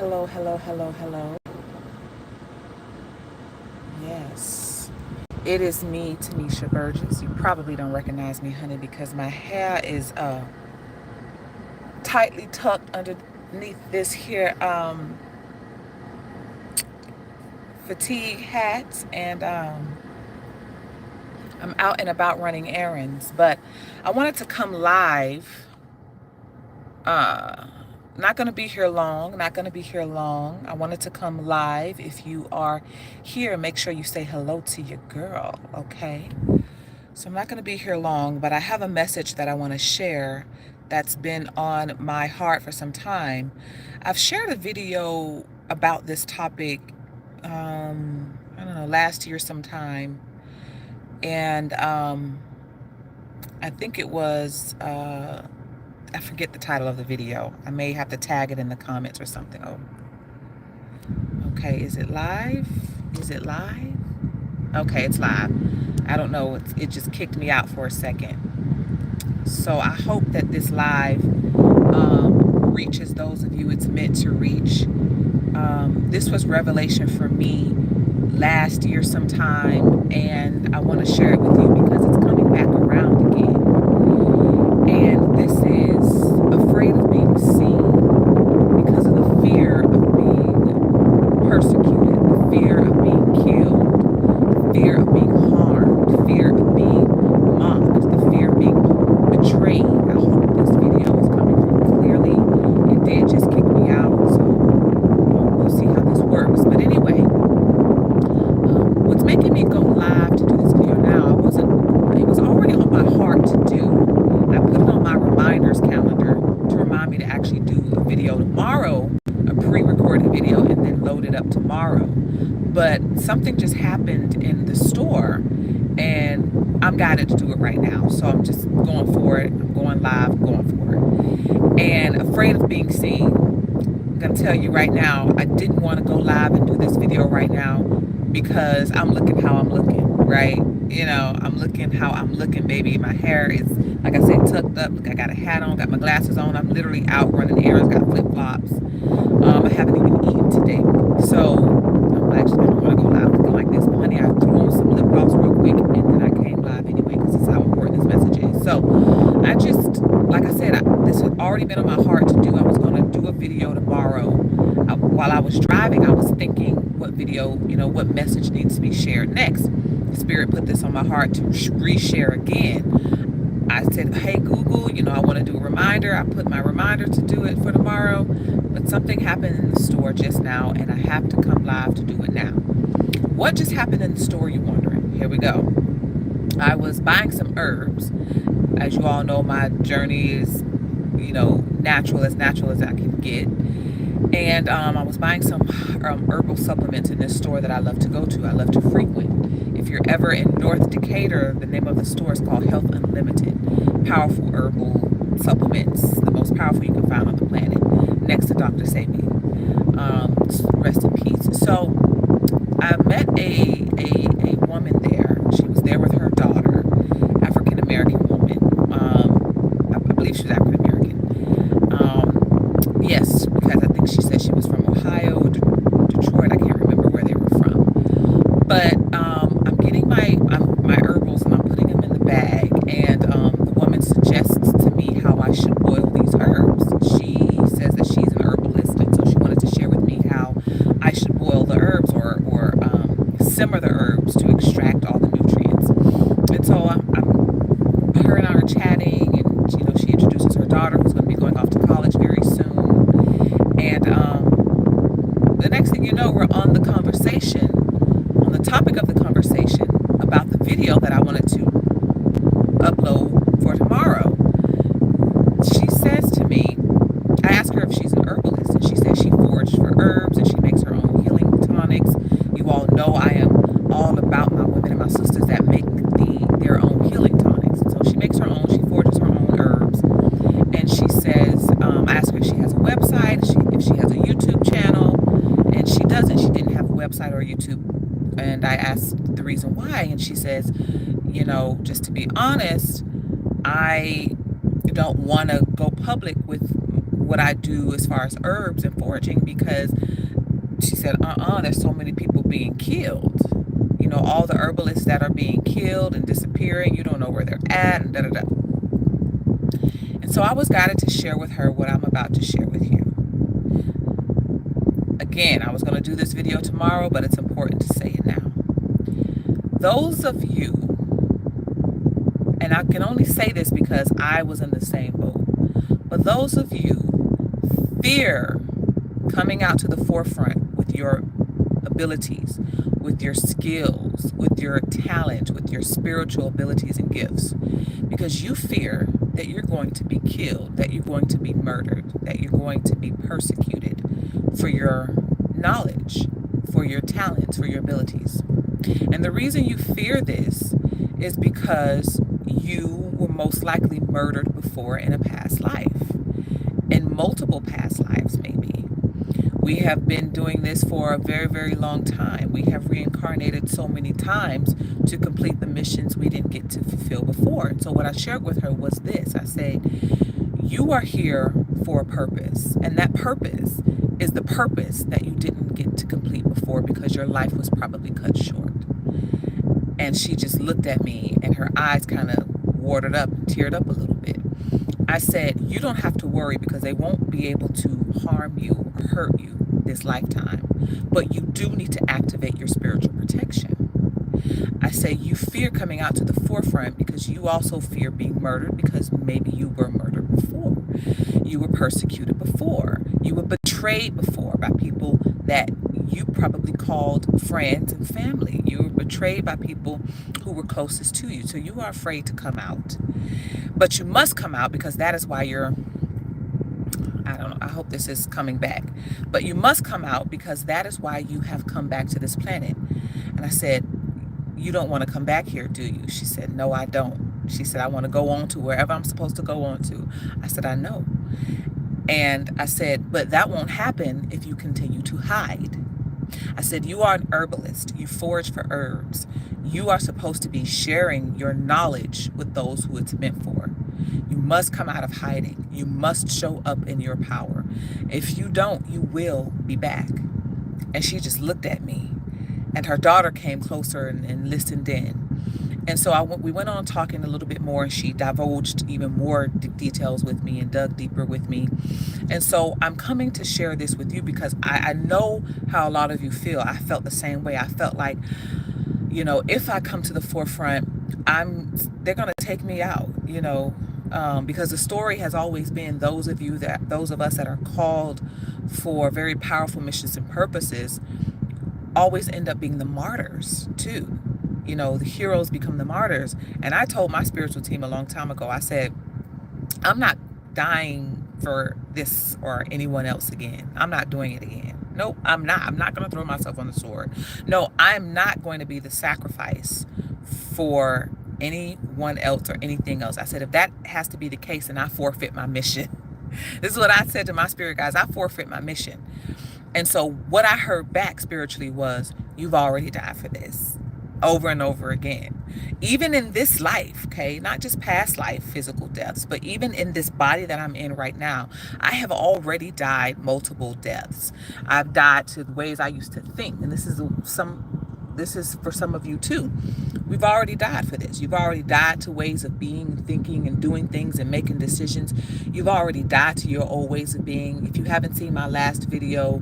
Hello, hello, hello, hello. Yes. It is me, Timmésha Burgess. You probably don't recognize me, honey, because my hair is tightly tucked underneath this here fatigue hat, and I'm out and about running errands. But I wanted to come live. Uh, Not going to be here long. Not going to be here long. I wanted to come live. If you are here, make sure you say hello to your girl, okay? So I'm not going to be here long, but I have a message that I want to share that's been on my heart for some time. I've shared a video about this topic, I don't know, last year sometime. And I think it was, I forget the title of the video. I may have to tag it in the comments or something. Oh, okay. Is it live? Is it live? Okay, it's live. I don't know. It just kicked me out for a second. So I hope that this live reaches those of you it's meant to reach. This was revelation for me last year sometime, and I want to share it with you because it's coming back around again. And this is afraid of being seen because of the fear of being persecuted, the fear of being killed, fear of being harmed, fear of being mocked, the fear of being betrayed. I hope this video is coming through clearly. It did just kick me out, so we'll see how this works. But anyway, what's making me go live to do this video now, it was already on my heart to do. I put it on my reminders calendar to remind me to actually do a video tomorrow, a pre-recorded video, and then load it up tomorrow. But something just happened in the store, and I'm guided to do it right now. So I'm just going for it. I'm going live, going for it. And afraid of being seen. I'm going to tell you right now, I didn't want to go live and do this video right now because I'm looking how I'm looking, right? You know, I'm looking how I'm looking, baby. My hair is, like I said, tucked up. Look, I got a hat on, got my glasses on. I'm literally out running errands, got flip-flops. I haven't even eaten today. So I'm actually, I don't want to go live looking like this. But honey, I threw on some lip gloss real quick, and then I came live anyway because it's how important this message is. So I just, like I said, this had already been on my heart to do. I was going to do a video tomorrow. While I was driving, I was thinking what video, what message needs to be shared next. Spirit put this on my heart to reshare again. I said, hey, Google, I want to do a reminder. I put my reminder to do it for tomorrow, but something happened in the store just now, and I have to come live to do it now. What just happened in the store, you're wondering? Here we go. I was buying some herbs. As you all know, my journey is, natural as I can get. And I was buying some herbal supplements in this store that I love to go to. I love to frequent. If you're ever in North Decatur, the name of the store is called Health Unlimited. Powerful herbal supplements, the most powerful you can find on the planet, next to Dr. Sebi. Rest in peace. So I met a woman there. She was there with her daughter, African American woman. I believe she was African American. Yes, because I think she said she was from Ohio, Detroit. I can't remember where they were from. But I'm getting my herbals and I'm putting them in the bag. And the woman suggests to me how I should boil these herbs. She says that she's an herbalist, and so she wanted to share with me how I should boil the herbs or simmer the herbs to extract all the nutrients. And so her and I are chatting, and she introduces her daughter, who's going to be going off to college very soon. And the next thing you know, we're on the conversation, on the topic of the conversation about the video that I wanted to upload for tomorrow. She says to me, I asked her if she's an herbalist, and she says she foraged for herbs and she makes her own healing tonics. You all know I am all about my women and my sisters that make their own healing tonics. And so she makes her own, she forages her own herbs. And she says, I asked her if she has a website, if she has a YouTube channel, and she doesn't. She didn't have a website or YouTube. And I asked the reason why, and she says, just to be honest, I don't want to go public with what I do as far as herbs and foraging, because she said, there's so many people being killed. You know, all the herbalists that are being killed and disappearing, you don't know where they're at, and da da da. And so I was guided to share with her what I'm about to share with you. Again, I was going to do this video tomorrow, but it's important to say it now. Those of you, and I can only say this because I was in the same boat, but those of you fear coming out to the forefront with your abilities, with your skills, with your talent, with your spiritual abilities and gifts, because you fear that you're going to be killed, that you're going to be murdered, that you're going to be persecuted for your knowledge, for your talents, for your abilities. And the reason you fear this is because you were most likely murdered before in a past life, in multiple past lives maybe. We have been doing this for a very, very long time. We have reincarnated so many times to complete the missions we didn't get to fulfill before. And so what I shared with her was this. I said, you are here for a purpose, and that purpose is the purpose that you didn't get to complete before because your life was probably cut short. And she just looked at me, and her eyes kind of watered up and teared up a little bit. I said, you don't have to worry because they won't be able to harm you or hurt you this lifetime, but you do need to activate your spiritual protection. I say you fear coming out to the forefront because you also fear being murdered, because maybe you were murdered before. You were persecuted before. You were betrayed before by people that you probably called friends and family. You were betrayed by people who were closest to you. So you are afraid to come out. But you must come out because that is why you're, I don't know, I hope this is coming back. But you must come out because that is why you have come back to this planet. And I said, you don't want to come back here, do you? She said, no, I don't. She said, I want to go on to wherever I'm supposed to go on to. I said, I know. And I said, but that won't happen if you continue to hide. I said, you are an herbalist. You forage for herbs. You are supposed to be sharing your knowledge with those who it's meant for. You must come out of hiding. You must show up in your power. If you don't, you will be back. And she just looked at me, and her daughter came closer and listened in. And so we went on talking a little bit more, and she divulged even more details with me and dug deeper with me. And so I'm coming to share this with you because I know how a lot of you feel. I felt the same way. I felt like, you know, if I come to the forefront, they're going to take me out, you know, because the story has always been those of us that are called for very powerful missions and purposes always end up being the martyrs too. You know, the heroes become the martyrs. And I told my spiritual team a long time ago, I said, I'm not dying for this or anyone else again. I'm not doing it again. Nope, I'm not. I'm not going to throw myself on the sword. No, I'm not going to be the sacrifice for anyone else or anything else. I said, if that has to be the case, then I forfeit my mission. This is what I said to my spirit guys. I forfeit my mission. And so what I heard back spiritually was, you've already died for this. Over and over again. Even in this life, okay, not just past life physical deaths, but even in this body that I'm in right now, I have already died multiple deaths. I've died to the ways I used to think, and this is for some of you too. We've already died for this. You've already died to ways of being, thinking, and doing things and making decisions. You've already died to your old ways of being. If you haven't seen my last video,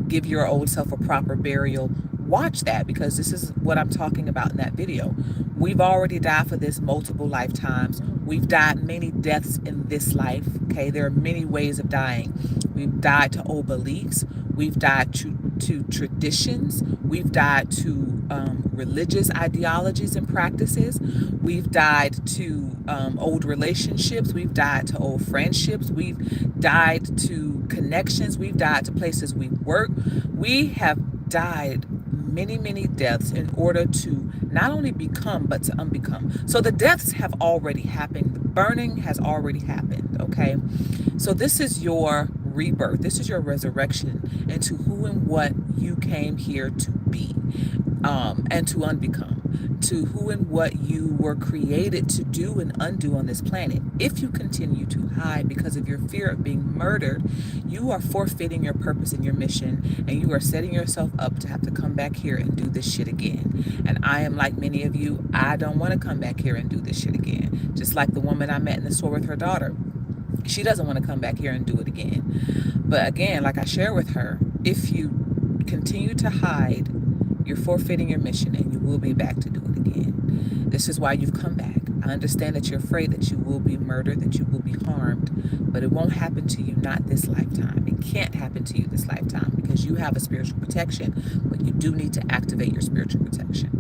give your old self a proper burial, watch that, because this is what I'm talking about in that video. We've already died for this multiple lifetimes. We've died many deaths in this life. Okay, there are many ways of dying. We've died to old beliefs. We've died to traditions. We've died to religious ideologies and practices. We've died to old relationships. We've died to old friendships. We've died to connections. We've died to places we work. We have died many, many deaths in order to not only become, but to unbecome. So the deaths have already happened. The burning has already happened, okay? So this is your rebirth. This is your resurrection into who and what you came here to be and to unbecome. to who and what you were created to do and undo on this planet. If you continue to hide because of your fear of being murdered, you are forfeiting your purpose and your mission, and you are setting yourself up to have to come back here and do this shit again. And I am like many of you, I don't want to come back here and do this shit again. Just like the woman I met in the store with her daughter. She doesn't want to come back here and do it again. But again, like I share with her, if you continue to hide, you're forfeiting your mission, and you will be back to do it again. This is why you've come back. I understand that you're afraid that you will be murdered, that you will be harmed, but it won't happen to you, not this lifetime. It can't happen to you this lifetime because you have a spiritual protection, but you do need to activate your spiritual protection.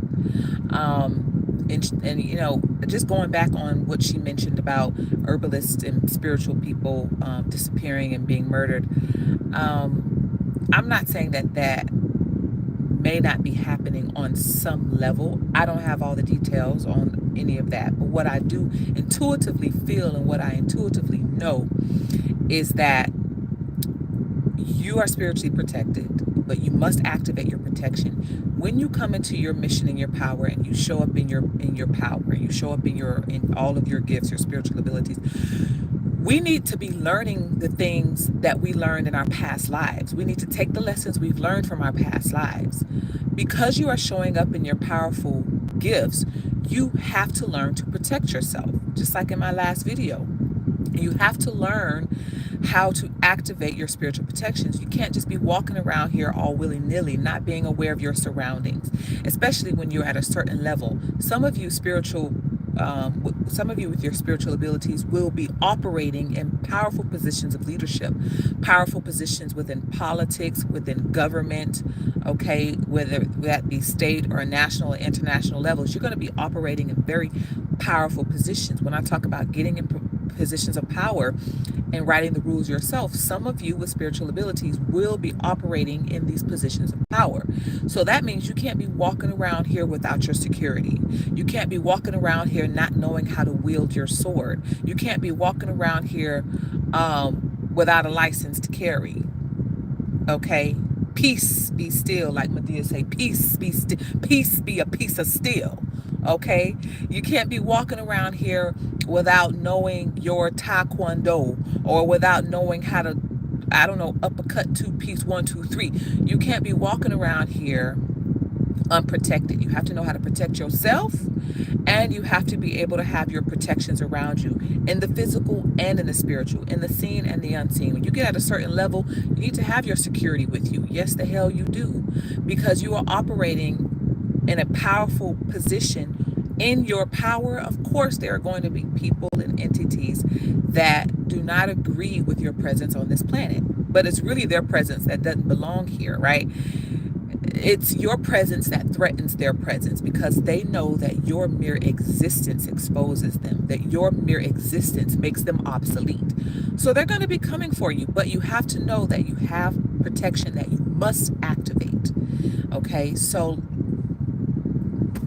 And you know, just going back on what she mentioned about herbalists and spiritual people disappearing and being murdered, I'm not saying that that may not be happening on some level. I don't have all the details on any of that, but what I do intuitively feel and what I intuitively know is that you are spiritually protected, but you must activate your protection when you come into your mission and your power, and you show up in your power, and you show up in all of your gifts, your spiritual abilities. We need to be learning the things that we learned in our past lives. We need to take the lessons we've learned from our past lives. Because you are showing up in your powerful gifts, you have to learn to protect yourself. Just like in my last video, you have to learn how to activate your spiritual protections. You can't just be walking around here all willy-nilly, not being aware of your surroundings, especially when you're at a certain level. Some of you with your spiritual abilities will be operating in powerful positions of leadership, powerful positions within politics, within government, okay, whether that be state or national or international levels. You're going to be operating in very powerful positions. When I talk about getting in positions of power and writing the rules yourself, some of you with spiritual abilities will be operating in these positions of power. So that means you can't be walking around here without your security. You can't be walking around here not knowing how to wield your sword. You can't be walking around here without a license to carry. Okay? Peace be still, like Medea say, peace be still, peace be a piece of steel. Okay? You can't be walking around here without knowing your taekwondo, or without knowing how to, I don't know, uppercut 2-piece 1, 2, 3. You can't be walking around here unprotected. You have to know how to protect yourself, and you have to be able to have your protections around you in the physical and in the spiritual, in the seen and the unseen. When you get at a certain level, you need to have your security with you. Yes, the hell you do, because you are operating in a powerful position. In your power, of course, there are going to be people and entities that do not agree with your presence on this planet, but it's really their presence that doesn't belong here, right? It's your presence that threatens their presence, because they know that your mere existence exposes them, that your mere existence makes them obsolete. So they're going to be coming for you, but you have to know that you have protection that you must activate. Okay, so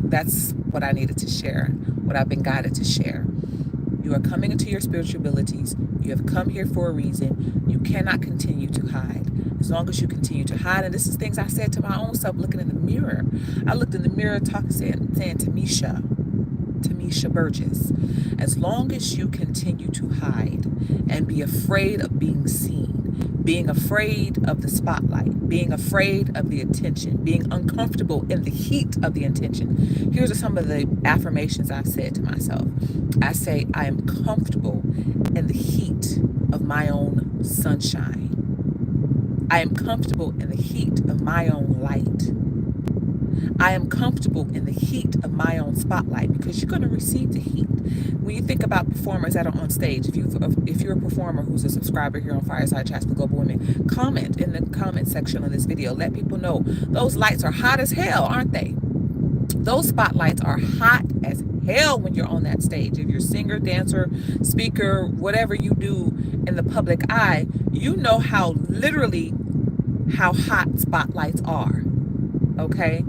that's what I needed to share, what I've been guided to share. You are coming into your spiritual abilities. You have come here for a reason. You cannot continue to hide. As long as you continue to hide, and this is things I said to my own self looking in the mirror. I looked in the mirror saying Timmésha Burgess, as long as you continue to hide and be afraid of being seen, being afraid of the spotlight, being afraid of the attention, being uncomfortable in the heat of the attention. Here's some of the affirmations I've said to myself. I say, I am comfortable in the heat of my own sunshine. I am comfortable in the heat of my own light. I am comfortable in the heat of my own spotlight, because you're going to receive the heat. When you think about performers that are on stage, if you're a performer who's a subscriber here on Fireside Chats for Global Women, comment in the comment section on this video. Let people know those lights are hot as hell, aren't they? Those spotlights are hot as hell when you're on that stage. If you're singer, dancer, speaker, whatever you do in the public eye, you know how hot spotlights are. Okay?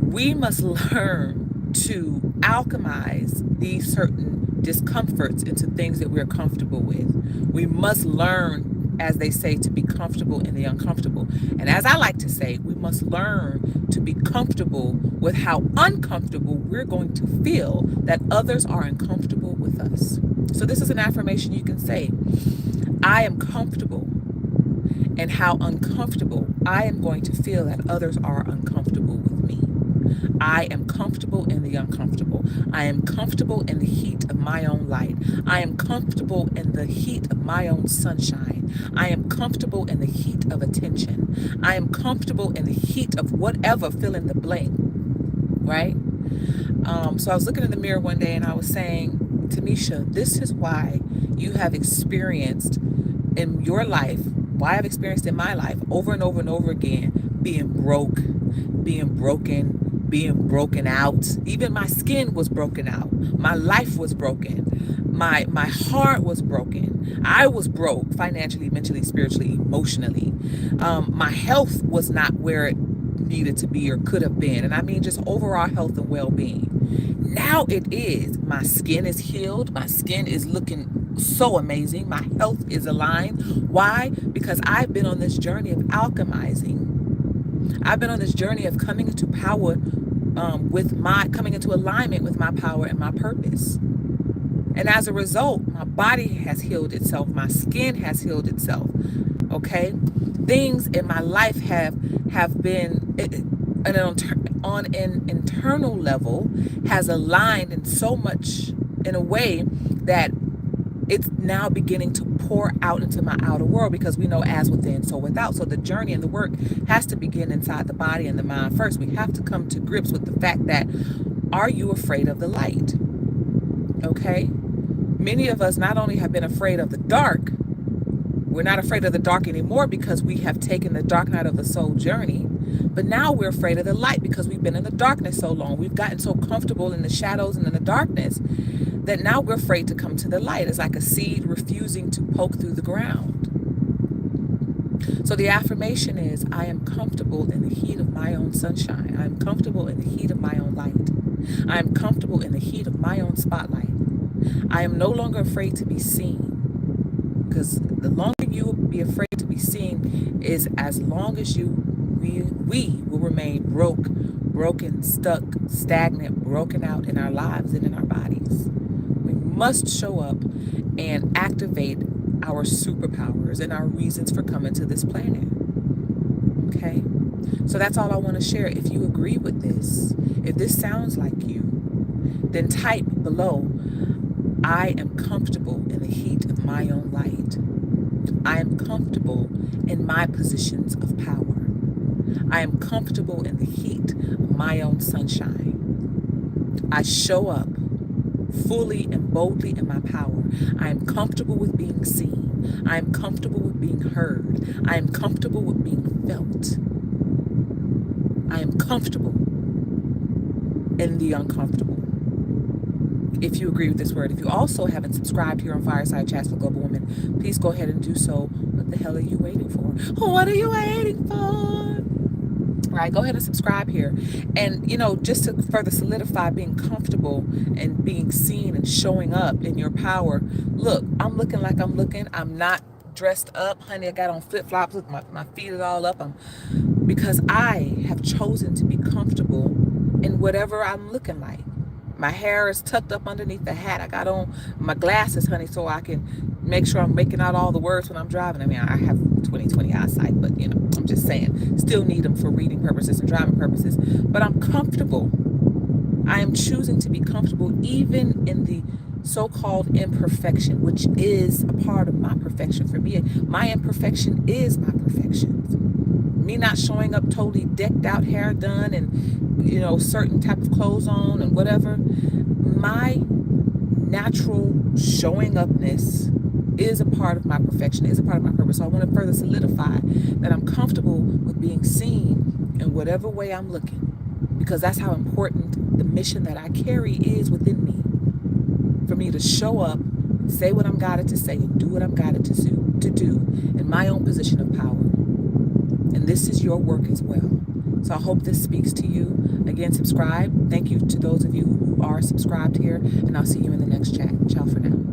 We must learn to alchemize these certain discomforts into things that we're comfortable with. We must learn, as they say, to be comfortable in the uncomfortable. And as I like to say, we must learn to be comfortable with how uncomfortable we're going to feel that others are uncomfortable with us. So this is an affirmation you can say. I am comfortable in how uncomfortable I am going to feel that others are uncomfortable with me. I am comfortable in the uncomfortable. I am comfortable in the heat of my own light. I am comfortable in the heat of my own sunshine. I am comfortable in the heat of attention. I am comfortable in the heat of whatever, fill in the blank, right? So I was looking in the mirror one day and I was saying, Timmésha, this is why you have experienced in your life, why I've experienced in my life over and over and over again, being broke, being broken, being broken out. Even my skin was broken out. My life was broken. My heart was broken. I was broke financially, mentally, spiritually, emotionally. My health was not where it needed to be or could have been. And I mean just overall health and well-being. Now it is. My skin is healed. My skin is looking so amazing. My health is aligned. Why? Because I've been on this journey of alchemizing. I've been on this journey of coming into power coming into alignment with my power and my purpose. And as a result, my body has healed itself. My skin has healed itself. Okay? Things in my life have been on an internal level has aligned in a way that it's now beginning to pour out into my outer world, because we know as within, so without. So the journey and the work has to begin inside the body and the mind first. We have to come to grips with the fact that, are you afraid of the light? Okay? Many of us not only have been afraid of the dark, we're not afraid of the dark anymore because we have taken the dark night of the soul journey. But now we're afraid of the light because we've been in the darkness so long. We've gotten so comfortable in the shadows and in the darkness that now we're afraid to come to the light. It's like a seed refusing to poke through the ground. So the affirmation is, I am comfortable in the heat of my own sunshine. I am comfortable in the heat of my own light. I am comfortable in the heat of my own spotlight. I am no longer afraid to be seen, because the longer you will be afraid to be seen is as long as we will remain broken, stuck, stagnant, broken out in our lives and in our bodies. We must show up and activate our superpowers and our reasons for coming to this planet. Okay? So that's all I want to share. If you agree with this, if this sounds like you, then type below, I am comfortable in the heat of my own light. I am comfortable in my positions of power. I am comfortable in the heat of my own sunshine. I show up fully and boldly in my power. I am comfortable with being seen. I am comfortable with being heard. I am comfortable with being felt. I am comfortable in the uncomfortable. If you agree with this word. If you also haven't subscribed here on Fireside Chats for Global Women, please go ahead and do so. What the hell are you waiting for? What are you waiting for? Right, go ahead and subscribe here. And, just to further solidify being comfortable and being seen and showing up in your power. Look, I'm looking like I'm looking. I'm not dressed up, honey. I got on flip-flops. Look, my feet are all up. Because I have chosen to be comfortable in whatever I'm looking like. My hair is tucked up underneath the hat. I got on my glasses, honey, so I can make sure I'm making out all the words when I'm driving. I mean, I have 20/20 eyesight, but, I'm just saying, still need them for reading purposes and driving purposes. But I'm comfortable. I am choosing to be comfortable even in the so-called imperfection, which is a part of my perfection. For me, my imperfection is my perfection. Me not showing up totally decked out, hair done, and certain type of clothes on and whatever. My natural showing upness is a part of my perfection, is a part of my purpose. So I want to further solidify that I'm comfortable with being seen in whatever way I'm looking, because that's how important the mission that I carry is within me. For me to show up, say what I'm guided to say, and do what I'm guided to do in my own position of power. And this is your work as well. So I hope this speaks to you. Again, subscribe. Thank you to those of you who are subscribed here, and I'll see you in the next chat. Ciao for now.